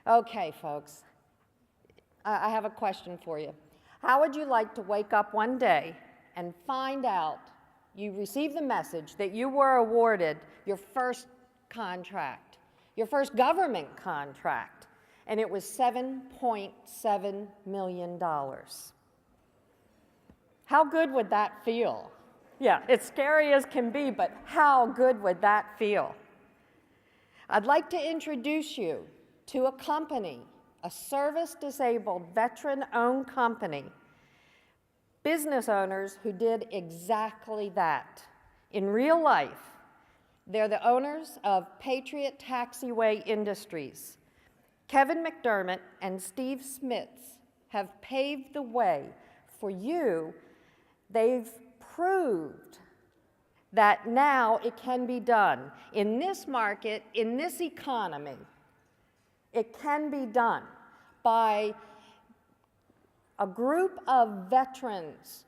Okay, folks, I have a question for you. How would you like to wake up one day and find out you received the message that you were awarded your first contract, your first government contract, and it was $7.7 million? How good would that feel? Yeah, it's scary as can be, but how good would that feel? I'd like to introduce you to a company, a service-disabled, veteran-owned company, business owners who did exactly that. In real life, they're the owners of Patriot Taxiway Industries. Kevin McDermott and Steve Smits have paved the way for you. They've proved that now it can be done. In this market, in this economy, it can be done by a group of veterans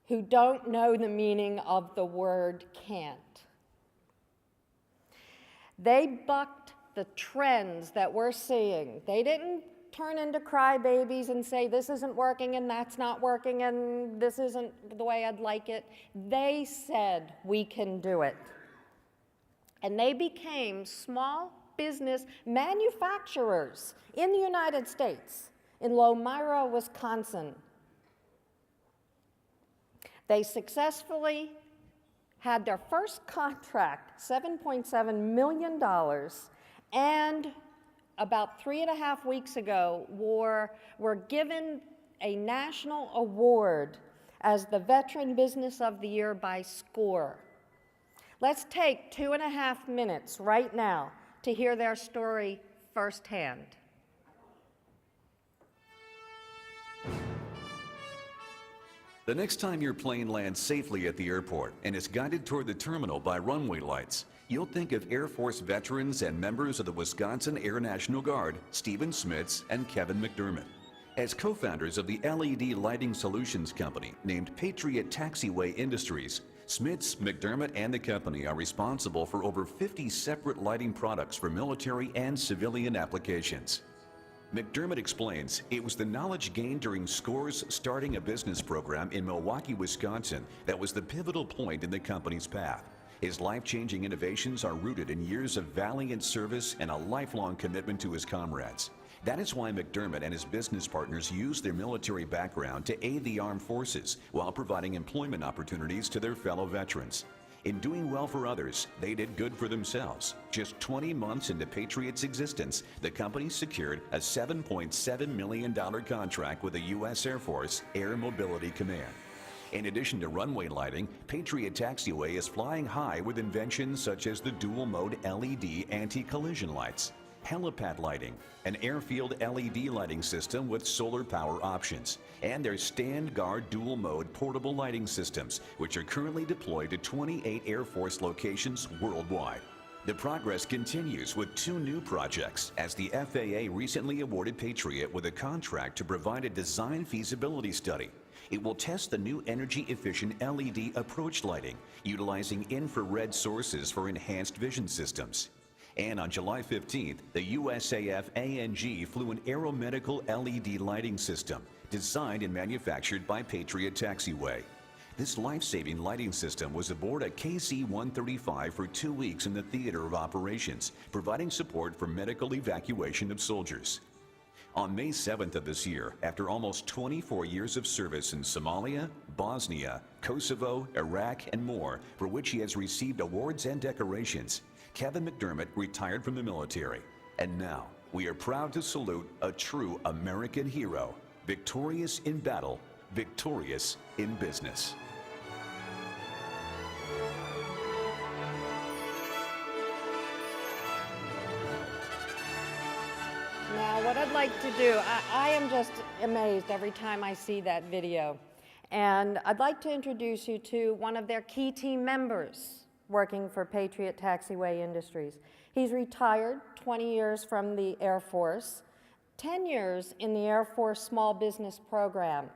who don't know the meaning of the word can't. They bucked the trends that we're seeing. They didn't turn into crybabies and say this isn't working and that's not working and this isn't the way I'd like it. They said we can do it. And they became small business manufacturers in the United States, in Lomira, Wisconsin. They successfully had their first contract, $7.7 million, and about 3.5 weeks ago were given a national award as the Veteran Business of the Year by SCORE. Let's take 2.5 minutes right now to hear their story firsthand. The next time your plane lands safely at the airport and is guided toward the terminal by runway lights, you'll think of Air Force veterans and members of the Wisconsin Air National Guard, Stephen Smits and Kevin McDermott. As co-founders of the LED lighting solutions company named Patriot Taxiway Industries, Smits, McDermott, and the company are responsible for over 50 separate lighting products for military and civilian applications. McDermott explains it was the knowledge gained during SCORE's starting a business program in Milwaukee, Wisconsin that was the pivotal point in the company's path. His life-changing innovations are rooted in years of valiant service and a lifelong commitment to his comrades. That is why McDermott and his business partners use their military background to aid the armed forces while providing employment opportunities to their fellow veterans. In doing well for others, they did good for themselves. Just 20 months into Patriot's existence, the company secured a $7.7 million contract with the U.S. Air Force Air Mobility Command. In addition to runway lighting, Patriot Taxiway is flying high with inventions such as the dual-mode LED anti-collision lights, helipad lighting, an airfield LED lighting system with solar power options, and their stand guard dual-mode portable lighting systems, which are currently deployed to 28 Air Force locations worldwide. The progress continues with 2 new projects as the FAA recently awarded Patriot with a contract to provide a design feasibility study. It will test the new energy-efficient LED approach lighting, utilizing infrared sources for enhanced vision systems. And on July 15th, the USAF ANG flew an aeromedical LED lighting system designed and manufactured by Patriot Taxiway. This life-saving lighting system was aboard a KC-135 for 2 weeks in the theater of operations, providing support for medical evacuation of soldiers. On May 7th of this year, after almost 24 years of service in Somalia, Bosnia, Kosovo, Iraq, and more, for which he has received awards and decorations, Kevin McDermott retired from the military. And now, we are proud to salute a true American hero, victorious in battle, victorious in business. Now, what I'd like to do, I am just amazed every time I see that video. And I'd like to introduce you to one of their key team members working for Patriot Taxiway Industries. He's retired 20 years from the Air Force, 10 years in the Air Force Small Business Program.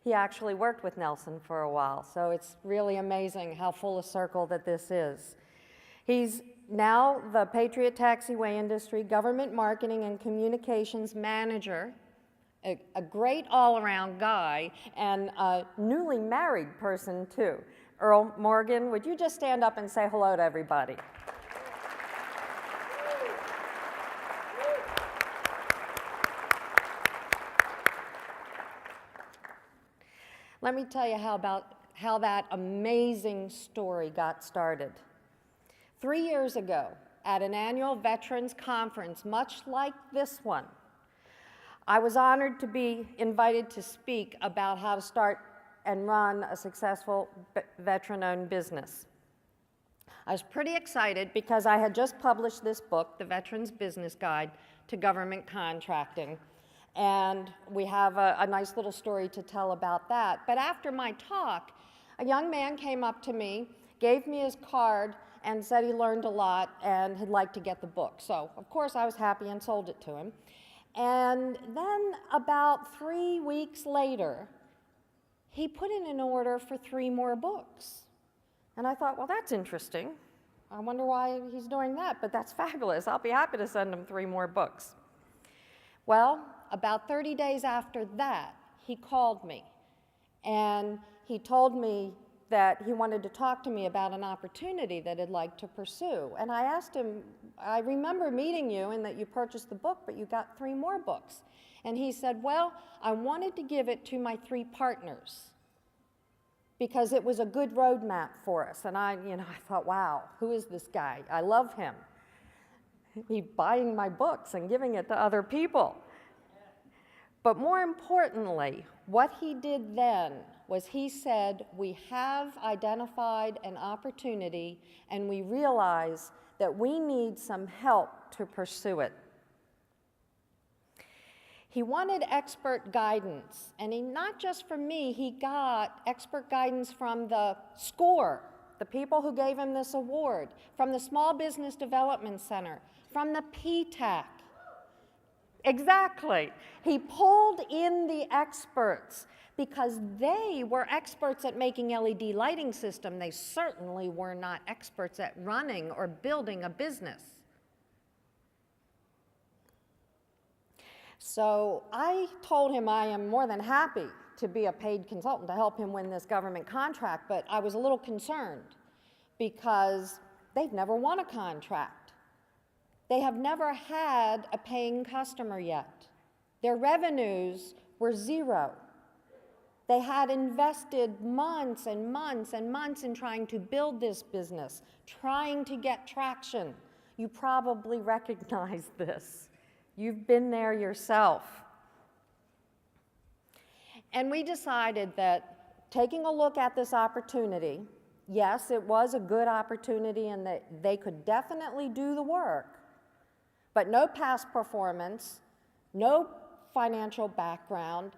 He actually worked with Nelson for a while, so it's really amazing how full a circle that this is. He's now the Patriot Taxiway Industry Government Marketing and Communications Manager, a great all-around guy, and a newly married person, too. Earl Morgan, would you just stand up and say hello to everybody? Let me tell you how that amazing story got started. 3 years ago, at an annual Veterans Conference, much like this one, I was honored to be invited to speak about how to start and run a successful veteran-owned business. I was pretty excited because I had just published this book, The Veteran's Business Guide to Government Contracting, and we have a nice little story to tell about that. But after my talk, a young man came up to me, gave me his card, and said he learned a lot and had liked to get the book. So, of course, I was happy and sold it to him. And then about 3 weeks later, he put in an order for 3 more books. And I thought, well, that's interesting. I wonder why he's doing that, but that's fabulous. I'll be happy to send him 3 more books. Well, about 30 days after that, he called me, and he told me that he wanted to talk to me about an opportunity that he'd like to pursue. And I asked him, I remember meeting you and that you purchased the book, but you got 3 more books. And he said, well, I wanted to give it to my 3 partners because it was a good roadmap for us. And I thought, wow, who is this guy? I love him. He's buying my books and giving it to other people. But more importantly, what he did then was he said, we have identified an opportunity and we realize that we need some help to pursue it. He wanted expert guidance, and not just from me, he got expert guidance from the SCORE, the people who gave him this award, from the Small Business Development Center, from the PTAC. Exactly. He pulled in the experts because they were experts at making LED lighting system. They certainly were not experts at running or building a business. So I told him I am more than happy to be a paid consultant to help him win this government contract, but I was a little concerned because they've never won a contract. They have never had a paying customer yet. Their revenues were 0. They had invested months and months and months in trying to build this business, trying to get traction. You probably recognize this. You've been there yourself. And we decided that taking a look at this opportunity, yes, it was a good opportunity and that they could definitely do the work, but no past performance, no financial background.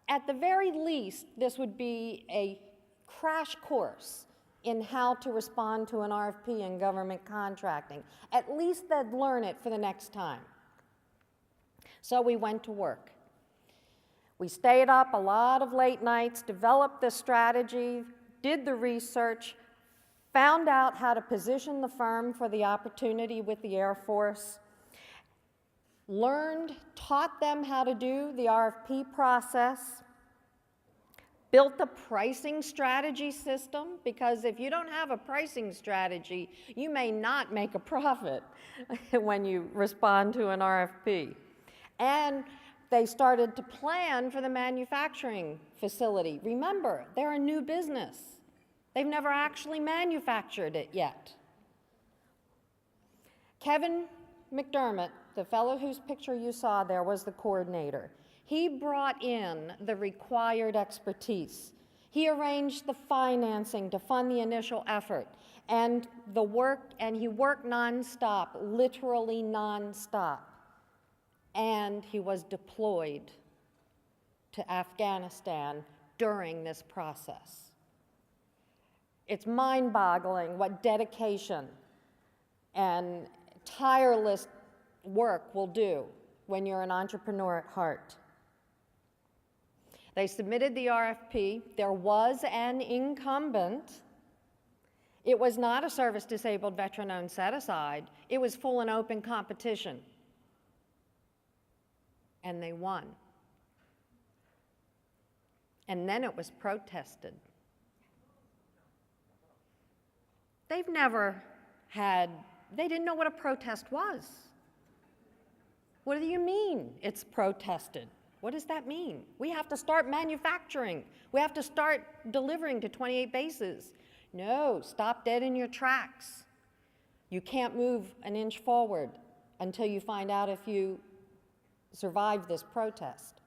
At the very least, this would be a crash course in how to respond to an RFP in government contracting. At least they'd learn it for the next time. So we went to work. We stayed up a lot of late nights, developed the strategy, did the research, found out how to position the firm for the opportunity with the Air Force, taught them how to do the RFP process, built a pricing strategy system, because if you don't have a pricing strategy, you may not make a profit when you respond to an RFP. And they started to plan for the manufacturing facility. Remember, they're a new business. They've never actually manufactured it yet. Kevin McDermott, the fellow whose picture you saw there, was the coordinator. He brought in the required expertise. He arranged the financing to fund the initial effort, and he worked nonstop, literally nonstop. And he was deployed to Afghanistan during this process. It's mind-boggling what dedication and tireless work will do when you're an entrepreneur at heart. They submitted the RFP. There was an incumbent. It was not a service-disabled veteran-owned set-aside. It was full and open competition. And they won. And then it was protested. They didn't know what a protest was. What do you mean it's protested? What does that mean? We have to start manufacturing. We have to start delivering to 28 bases. No, stop dead in your tracks. You can't move an inch forward until you find out if you survive this protest.